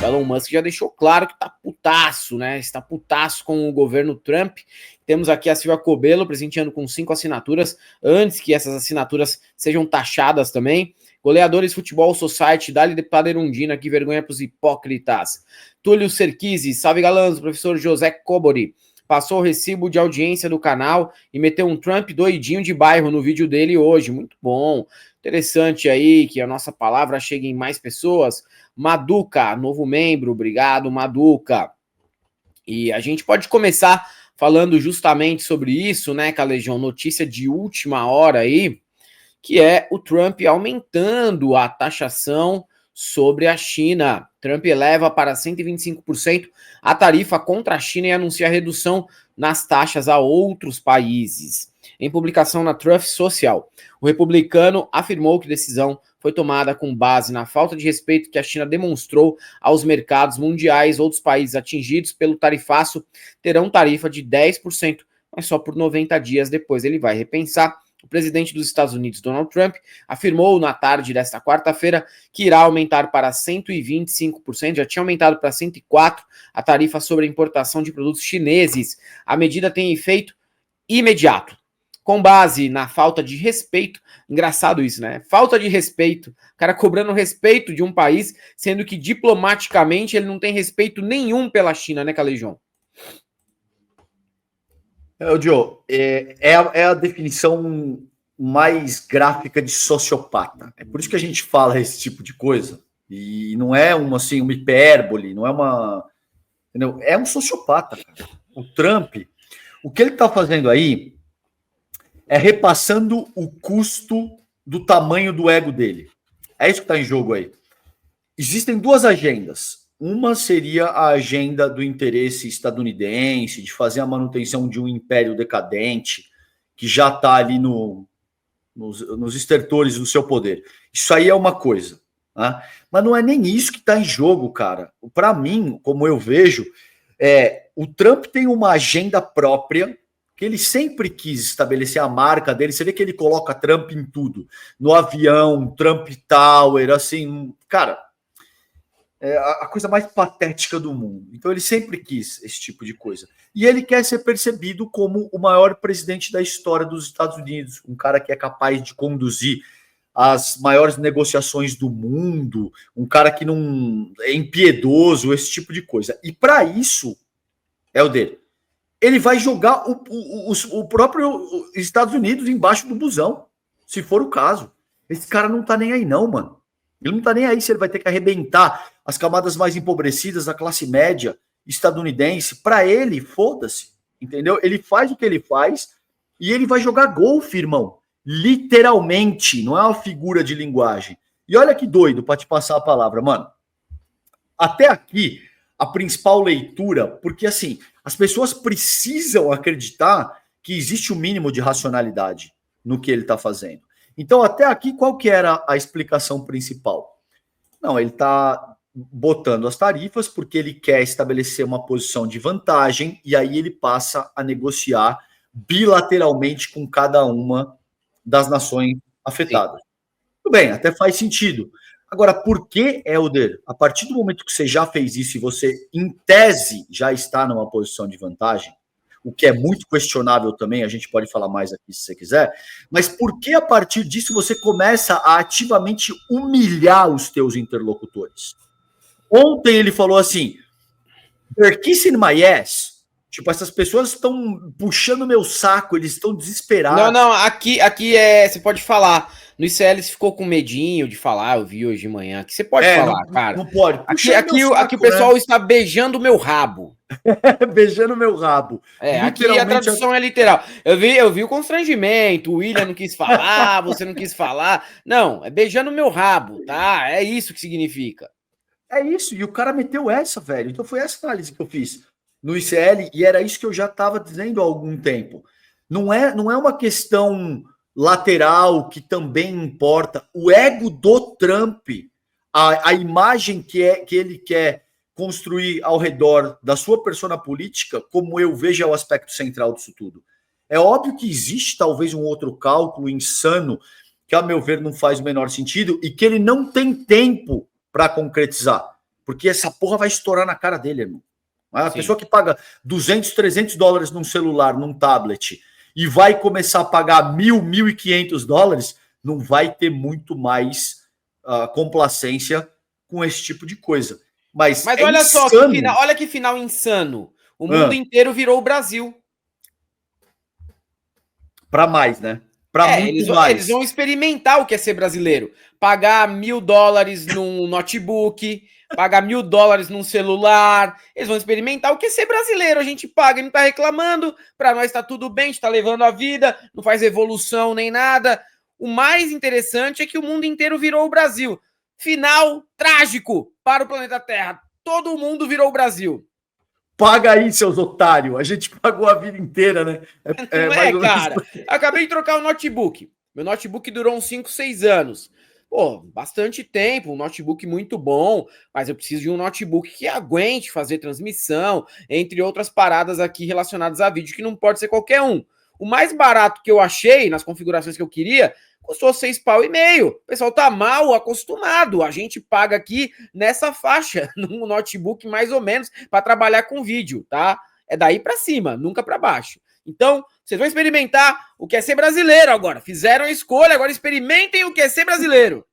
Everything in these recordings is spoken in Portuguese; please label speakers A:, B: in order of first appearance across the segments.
A: Elon Musk já deixou claro que tá putaço, né? Está putaço com o governo Trump. Temos aqui a Silvia Cobelo presenteando com 5 assinaturas, antes que essas assinaturas sejam taxadas também. Goleadores Futebol Society, dá-lhe deputada Erundina, que vergonha pros hipócritas. Túlio Serquise, salve galãs, professor José Cobori. Passou o recibo de audiência do canal e meteu um Trump doidinho de bairro no vídeo dele hoje. Muito bom. Interessante aí que a nossa palavra chegue em mais pessoas. Maduca, novo membro. Obrigado, Maduca. E a gente pode começar falando justamente sobre isso, né, Calejão? Notícia de última hora aí, que é o Trump aumentando a taxação sobre a China. Trump eleva para 125% a tarifa contra a China e anuncia redução nas taxas a outros países. Em publicação na Truth Social, o republicano afirmou que a decisão foi tomada com base na falta de respeito que a China demonstrou aos mercados mundiais. Outros países atingidos pelo tarifaço terão tarifa de 10%, mas só por 90 dias, depois ele vai repensar. O presidente dos Estados Unidos, Donald Trump, afirmou na tarde desta quarta-feira que irá aumentar para 125%, já tinha aumentado para 104% a tarifa sobre a importação de produtos chineses. A medida tem efeito imediato. Com base na falta de respeito, engraçado isso, né? Falta de respeito, o cara cobrando respeito de um país, sendo que diplomaticamente ele não tem respeito nenhum pela China, né, Calejão?
B: Joe, é a definição mais gráfica de sociopata. É por isso que a gente fala esse tipo de coisa. E não é uma hipérbole, não é uma... Entendeu? É um sociopata, cara. O Trump, o que ele está fazendo aí é repassando o custo do tamanho do ego dele. É isso que está em jogo aí. Existem duas agendas. Uma seria a agenda do interesse estadunidense, de fazer a manutenção de um império decadente, que já está ali nos estertores do seu poder. Isso aí é uma coisa. Né? Mas não é nem isso que está em jogo, cara. Para mim, como eu vejo, o Trump tem uma agenda própria, que ele sempre quis estabelecer a marca dele. Você vê que ele coloca Trump em tudo. No avião, Trump Tower, assim, cara... É a coisa mais patética do mundo. Então ele sempre quis esse tipo de coisa. E ele quer ser percebido como o maior presidente da história dos Estados Unidos, um cara que é capaz de conduzir as maiores negociações do mundo, um cara que não é impiedoso, esse tipo de coisa. E para isso, Helder, ele vai jogar o próprio Estados Unidos embaixo do busão, se for o caso. Esse cara não tá nem aí não, mano. Ele não tá nem aí se ele vai ter que arrebentar as camadas mais empobrecidas, a classe média estadunidense. Para ele, foda-se, entendeu? Ele faz o que ele faz e ele vai jogar golfe, irmão. Literalmente, não é uma figura de linguagem. E olha que doido para te passar a palavra, mano. Até aqui, a principal leitura, porque assim, as pessoas precisam acreditar que existe um mínimo de racionalidade no que ele tá fazendo. Então, até aqui, qual que era a explicação principal? Não, ele está botando as tarifas porque ele quer estabelecer uma posição de vantagem e aí ele passa a negociar bilateralmente com cada uma das nações afetadas. Sim. Tudo bem, até faz sentido. Agora, por que, Helder, a partir do momento que você já fez isso e você, em tese, já está numa posição de vantagem, o que é muito questionável também, a gente pode falar mais aqui se você quiser, mas por que a partir disso você começa a ativamente humilhar os teus interlocutores? Ontem ele falou assim, they're kissing my ass. Tipo, essas pessoas estão puxando meu saco, eles estão desesperados.
A: Não, aqui você pode falar. No ICL você ficou com medinho de falar, eu vi hoje de manhã. Aqui você pode falar, cara.
B: Não pode.
A: Aqui o pessoal está beijando o meu rabo.
B: Beijando meu rabo.
A: Aqui a tradução é literal. Eu vi o constrangimento, o William não quis falar, você não quis falar. Não, é beijando o meu rabo, tá? É isso que significa.
B: É isso, e o cara meteu essa, velho. Então foi essa análise que eu fiz no ICL, e era isso que eu já estava dizendo há algum tempo. Não é uma questão lateral que também importa. O ego do Trump, a imagem que ele quer construir ao redor da sua persona política, como eu vejo, é o aspecto central disso tudo. É óbvio que existe talvez um outro cálculo insano que, a meu ver, não faz o menor sentido e que ele não tem tempo para concretizar. Porque essa porra vai estourar na cara dele, irmão. A
A: Sim.
B: pessoa que paga 200, 300 dólares num celular, num tablet, e vai começar a pagar 1.500 dólares, não vai ter muito mais complacência com esse tipo de coisa. Mas
A: olha só, olha que final insano. O mundo inteiro virou o Brasil.
B: Para mais, né? Para muito mais.
A: Eles vão experimentar o que é ser brasileiro. Pagar $1.000 num notebook, pagar $1.000 num celular. Eles vão experimentar o que é ser brasileiro. A gente paga e não tá reclamando. Para nós tá tudo bem, a gente tá levando a vida, não faz evolução nem nada. O mais interessante é que o mundo inteiro virou o Brasil. Final trágico para o planeta Terra. Todo mundo virou o Brasil.
B: Paga aí, seus otários. A gente pagou a vida inteira, né?
A: Cara. Acabei de trocar o notebook. Meu notebook durou uns 5, 6 anos. Pô, bastante tempo, um notebook muito bom, mas eu preciso de um notebook que aguente fazer transmissão, entre outras paradas aqui relacionadas a vídeo, que não pode ser qualquer um. O mais barato que eu achei, nas configurações que eu queria, custou R$6,5. O pessoal tá mal acostumado. A gente paga aqui nessa faixa, num notebook mais ou menos, para trabalhar com vídeo, tá? É daí para cima, nunca para baixo. Então, vocês vão experimentar o que é ser brasileiro agora. Fizeram a escolha, agora experimentem o que é ser brasileiro.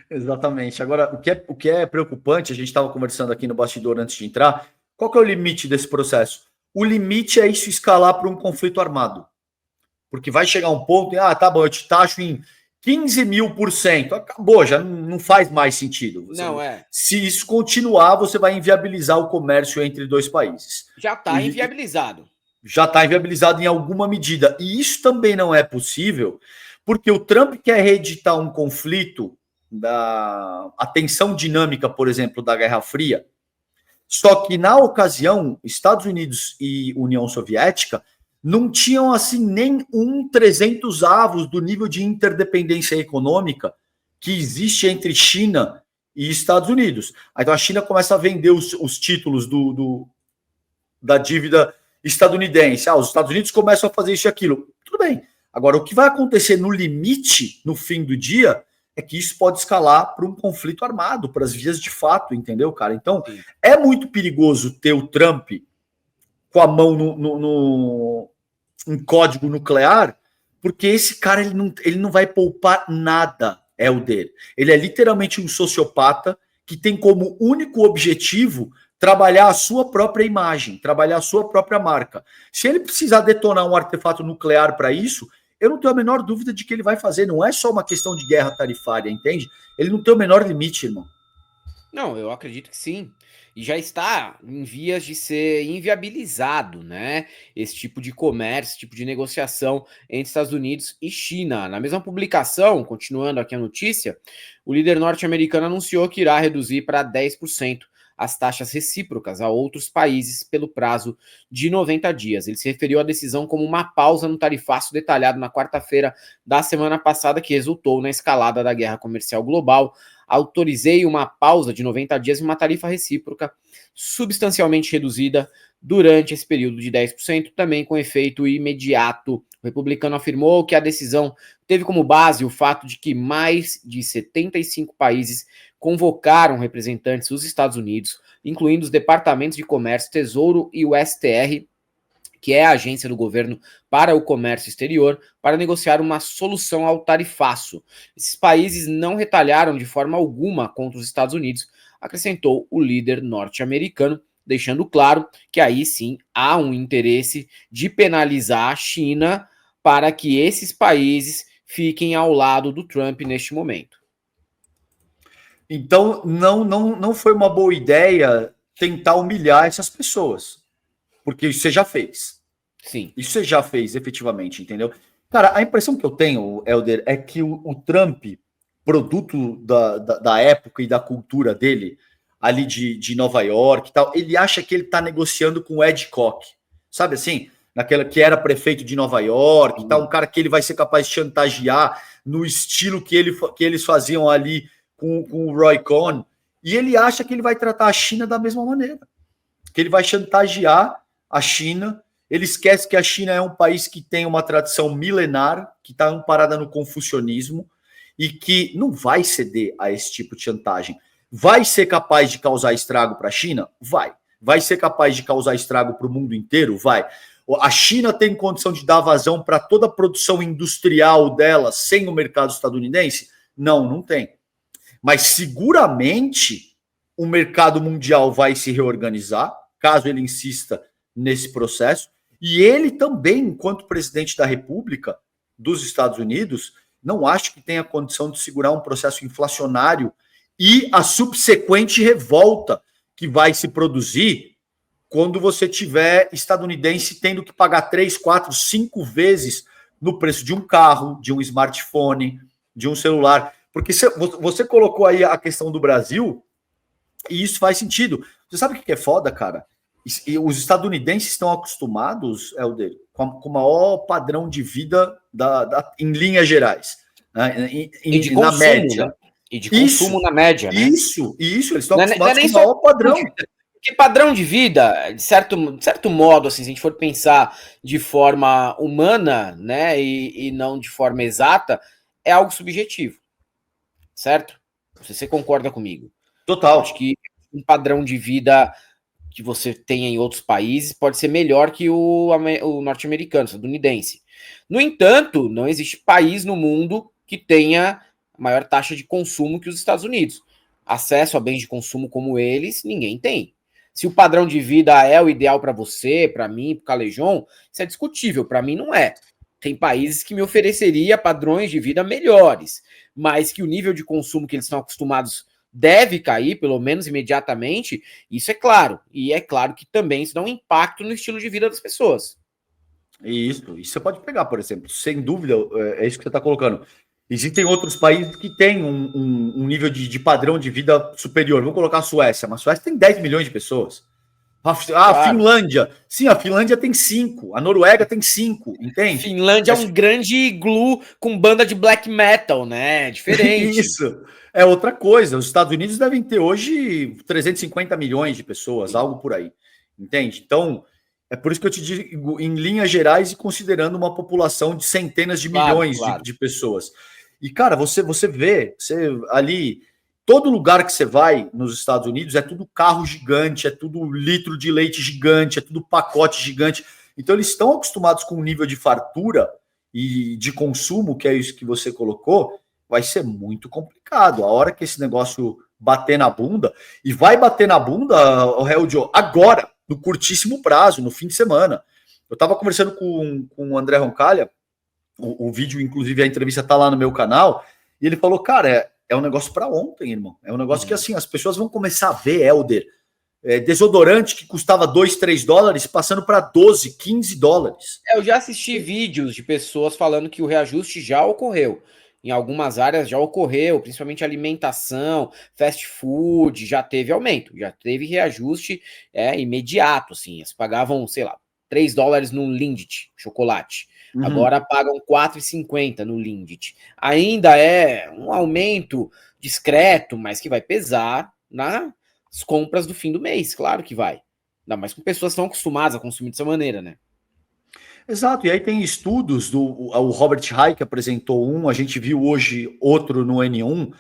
B: Exatamente. Agora, o que é preocupante, a gente estava conversando aqui no bastidor antes de entrar, qual que é o limite desse processo? O limite é isso escalar para um conflito armado. Porque vai chegar um ponto, tá bom, eu te taxo em 15.000%. Acabou, já não faz mais sentido. Se isso continuar, você vai inviabilizar o comércio entre dois países.
A: Já está inviabilizado.
B: Já está inviabilizado em alguma medida. E isso também não é possível, porque o Trump quer reeditar um conflito a tensão dinâmica, por exemplo, da Guerra Fria. Só que, na ocasião, Estados Unidos e União Soviética não tinham, assim, nem 300avos do nível de interdependência econômica que existe entre China e Estados Unidos. Então, a China começa a vender os títulos da dívida estadunidense. Os Estados Unidos começam a fazer isso e aquilo. Tudo bem. Agora, o que vai acontecer no limite, no fim do dia, é que isso pode escalar para um conflito armado, para as vias de fato, entendeu, cara? Então, é muito perigoso ter o Trump com a mão em código nuclear, porque esse cara ele não vai poupar nada, Helder. Ele é literalmente um sociopata que tem como único objetivo trabalhar a sua própria imagem, trabalhar a sua própria marca. Se ele precisar detonar um artefato nuclear para isso, eu não tenho a menor dúvida de que ele vai fazer. Não é só uma questão de guerra tarifária, entende? Ele não tem o menor limite, irmão.
A: Não, eu acredito que sim. E já está em vias de ser inviabilizado, né? Esse tipo de comércio, esse tipo de negociação entre Estados Unidos e China. Na mesma publicação, continuando aqui a notícia, o líder norte-americano anunciou que irá reduzir para 10% as taxas recíprocas a outros países pelo prazo de 90 dias. Ele se referiu à decisão como uma pausa no tarifaço detalhado na quarta-feira da semana passada, que resultou na escalada da guerra comercial global. Autorizei uma pausa de 90 dias e uma tarifa recíproca substancialmente reduzida durante esse período de 10%, também com efeito imediato. O republicano afirmou que a decisão teve como base o fato de que mais de 75 países convocaram representantes dos Estados Unidos, incluindo os departamentos de comércio, Tesouro e o STR, que é a agência do governo para o comércio exterior, para negociar uma solução ao tarifaço. Esses países não retalharam de forma alguma contra os Estados Unidos, acrescentou o líder norte-americano, deixando claro que aí sim há um interesse de penalizar a China para que esses países fiquem ao lado do Trump neste momento.
B: Então, não foi uma boa ideia tentar humilhar essas pessoas. Porque isso você já fez.
A: Sim.
B: Isso você já fez, efetivamente, entendeu? Cara, a impressão que eu tenho, Helder, é que o Trump, produto da época e da cultura dele, ali de Nova York e tal, ele acha que ele tá negociando com o Ed Koch. Sabe assim? Naquela que era prefeito de Nova York e tal, um cara que ele vai ser capaz de chantagear no estilo que eles faziam ali com o Roy Cohn. E ele acha que ele vai tratar a China da mesma maneira. Que ele vai chantagear a China. Ele esquece que a China é um país que tem uma tradição milenar, que está amparada no confucionismo e que não vai ceder a esse tipo de chantagem. Vai ser capaz de causar estrago para a China? Vai. Vai ser capaz de causar estrago para o mundo inteiro? Vai. A China tem condição de dar vazão para toda a produção industrial dela sem o mercado estadunidense? Não, não tem. Mas seguramente o mercado mundial vai se reorganizar, caso ele insista nesse processo. E ele também, enquanto presidente da República dos Estados Unidos, não acho que tenha condição de segurar um processo inflacionário e a subsequente revolta que vai se produzir quando você tiver estadunidense tendo que pagar 3, 4, 5 vezes no preço de um carro, de um smartphone, de um celular. Porque você colocou aí a questão do Brasil e isso faz sentido. Você sabe o que é foda, cara? E os estadunidenses estão acostumados, Helder, com o maior padrão de vida em linhas gerais, né?
A: E de consumo, na média. Né? E de consumo na média. Né?
B: Isso, eles estão acostumados com o maior padrão.
A: Porque padrão de vida, de certo modo, assim, se a gente for pensar de forma humana, né, e não de forma exata, é algo subjetivo, certo? Você concorda comigo?
B: Total.
A: Acho que um padrão de vida que você tenha em outros países pode ser melhor que o norte-americano, estadunidense. No entanto, não existe país no mundo que tenha maior taxa de consumo que os Estados Unidos. Acesso a bens de consumo como eles, ninguém tem. Se o padrão de vida é o ideal para você, para mim, para o Calejon, isso é discutível. Para mim, não é. Tem países que me ofereceria padrões de vida melhores, mas que o nível de consumo que eles estão acostumados deve cair, pelo menos imediatamente, isso é claro. E é claro que também isso dá um impacto no estilo de vida das pessoas.
B: Isso você pode pegar, por exemplo, sem dúvida, é isso que você está colocando. Existem outros países que têm um nível de padrão de vida superior. Vamos colocar a Suécia, mas a Suécia tem 10 milhões de pessoas. A Finlândia, sim, a Finlândia tem 5, a Noruega tem 5, entende?
A: Finlândia é um grande iglu com banda de black metal, né? Diferente.
B: Isso, é outra coisa. Os Estados Unidos devem ter hoje 350 milhões de pessoas, algo por aí, entende? Então, é por isso que eu te digo, em linhas gerais e considerando uma população de centenas de milhões de pessoas. E, cara, você vê, ali... Todo lugar que você vai nos Estados Unidos é tudo carro gigante, é tudo litro de leite gigante, é tudo pacote gigante. Então, eles estão acostumados com um nível de fartura e de consumo, que é isso que você colocou, vai ser muito complicado. A hora que esse negócio bater na bunda, e vai bater na bunda, o Heldio, agora, no curtíssimo prazo, no fim de semana. Eu estava conversando com o André Roncalha, o vídeo, inclusive, a entrevista está lá no meu canal, e ele falou, cara, é um negócio para ontem, irmão. É um negócio que, assim, as pessoas vão começar a ver, Helder, desodorante que custava 2, 3 dólares, passando para 12, 15 dólares.
A: Eu já assisti vídeos de pessoas falando que o reajuste já ocorreu. Em algumas áreas já ocorreu, principalmente alimentação, fast food, já teve aumento, já teve reajuste imediato, assim. Eles pagavam, sei lá, 3 dólares no Lindt, chocolate. Agora pagam 4,50 no Lindt. Ainda é um aumento discreto, mas que vai pesar nas compras do fim do mês, claro que vai. Ainda mais com pessoas que estão acostumadas a consumir dessa maneira, né?
B: Exato, e aí tem estudos, o Robert Hayek apresentou a gente viu hoje outro no N1.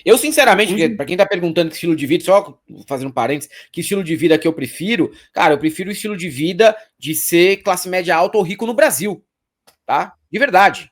A: Eu, sinceramente, para quem tá perguntando que estilo de vida, só fazendo um parênteses, que estilo de vida que eu prefiro, cara, eu prefiro o estilo de vida de ser classe média alta ou rico no Brasil. Tá? De verdade.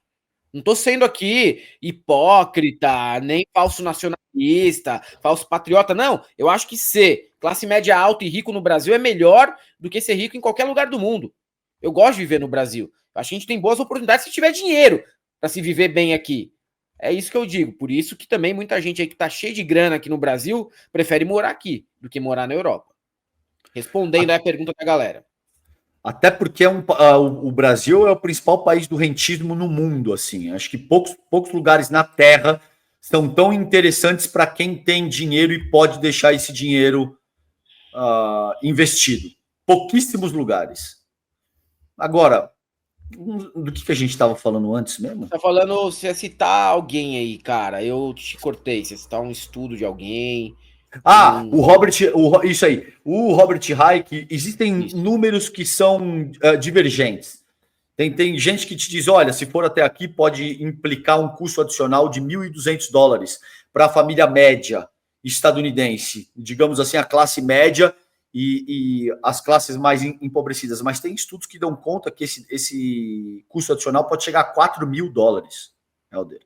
A: Não tô sendo aqui hipócrita, nem falso nacionalista, falso patriota, não. Eu acho que ser classe média alta e rico no Brasil é melhor do que ser rico em qualquer lugar do mundo. Eu gosto de viver no Brasil. Eu acho que a gente tem boas oportunidades se tiver dinheiro para se viver bem aqui. É isso que eu digo. Por isso que também muita gente aí que tá cheia de grana aqui no Brasil prefere morar aqui do que morar na Europa. Respondendo aí a pergunta da galera.
B: Até porque o Brasil é o principal país do rentismo no mundo, assim. Acho que poucos lugares na Terra são tão interessantes para quem tem dinheiro e pode deixar esse dinheiro investido. Pouquíssimos lugares. Agora, do que a gente estava falando antes mesmo?
A: Tá falando, você citar alguém aí, cara. Eu te cortei. Você citar um estudo de alguém...
B: Isso aí. O Robert Hayek, existem números que são divergentes. Tem gente que te diz, olha, se for até aqui, pode implicar um custo adicional de 1.200 dólares para a família média estadunidense, digamos assim, a classe média e as classes mais empobrecidas, mas tem estudos que dão conta que esse custo adicional pode chegar a $4.000, Helder.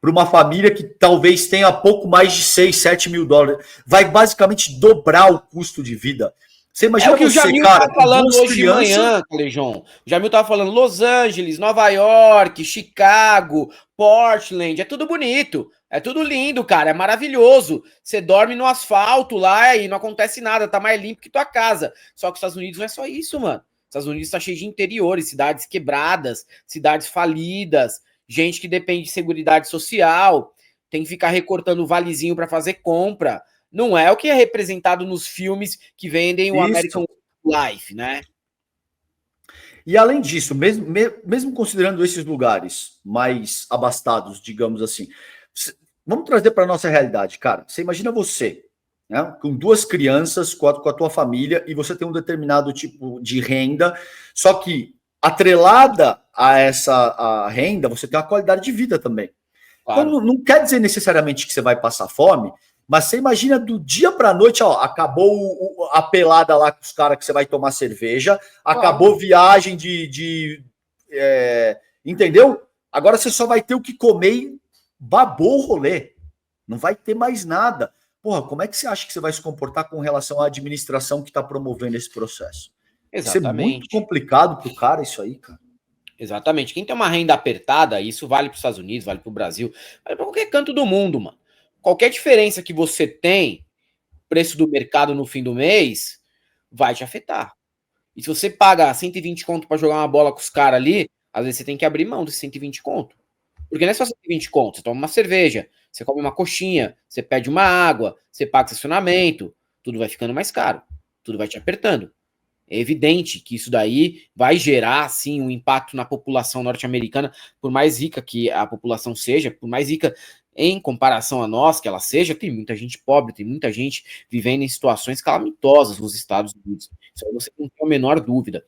B: Para uma família que talvez tenha pouco mais de 6, 7 mil dólares. Vai basicamente dobrar o custo de vida. Você imagina
A: o que
B: você,
A: o Jamil
B: cara,
A: tá falando hoje
B: crianças...
A: de manhã, Calejão. O Jamil tava falando Los Angeles, Nova York, Chicago, Portland, é tudo bonito, é tudo lindo, cara, é maravilhoso. Você dorme no asfalto lá e não acontece nada, tá mais limpo que tua casa. Só que os Estados Unidos não é só isso, mano. Os Estados Unidos tá cheio de interiores, cidades quebradas, cidades falidas, gente que depende de seguridade social, tem que ficar recortando o valezinho para fazer compra. Não é o que é representado nos filmes que vendem o American Life, né?
B: E além disso, mesmo considerando esses lugares mais abastados, digamos assim, vamos trazer para a nossa realidade, cara. Você imagina você, né, com duas crianças, com a tua família, e você tem um determinado tipo de renda, só que atrelada a essa renda, você tem uma qualidade de vida também. Claro. Então, não quer dizer necessariamente que você vai passar fome, mas você imagina do dia para a noite, ó, acabou a pelada lá com os caras que você vai tomar cerveja, acabou viagem entendeu? Agora você só vai ter o que comer e babou o rolê. Não vai ter mais nada. Porra, como é que você acha que você vai se comportar com relação à administração que está promovendo esse processo?
A: Exatamente.
B: Isso é muito complicado pro cara, isso aí, cara.
A: Exatamente. Quem tem uma renda apertada, isso vale para os Estados Unidos, vale para o Brasil, vale para qualquer canto do mundo, mano. Qualquer diferença que você tem, preço do mercado no fim do mês, vai te afetar. E se você paga 120 conto para jogar uma bola com os caras ali, às vezes você tem que abrir mão desses 120 conto. Porque não é só 120 conto, você toma uma cerveja, você come uma coxinha, você pede uma água, você paga estacionamento, tudo vai ficando mais caro, tudo vai te apertando. É evidente que isso daí vai gerar, sim, um impacto na população norte-americana, por mais rica que a população seja, por mais rica em comparação a nós que ela seja, tem muita gente pobre, tem muita gente vivendo em situações calamitosas nos Estados Unidos. Isso aí você não tem a menor dúvida.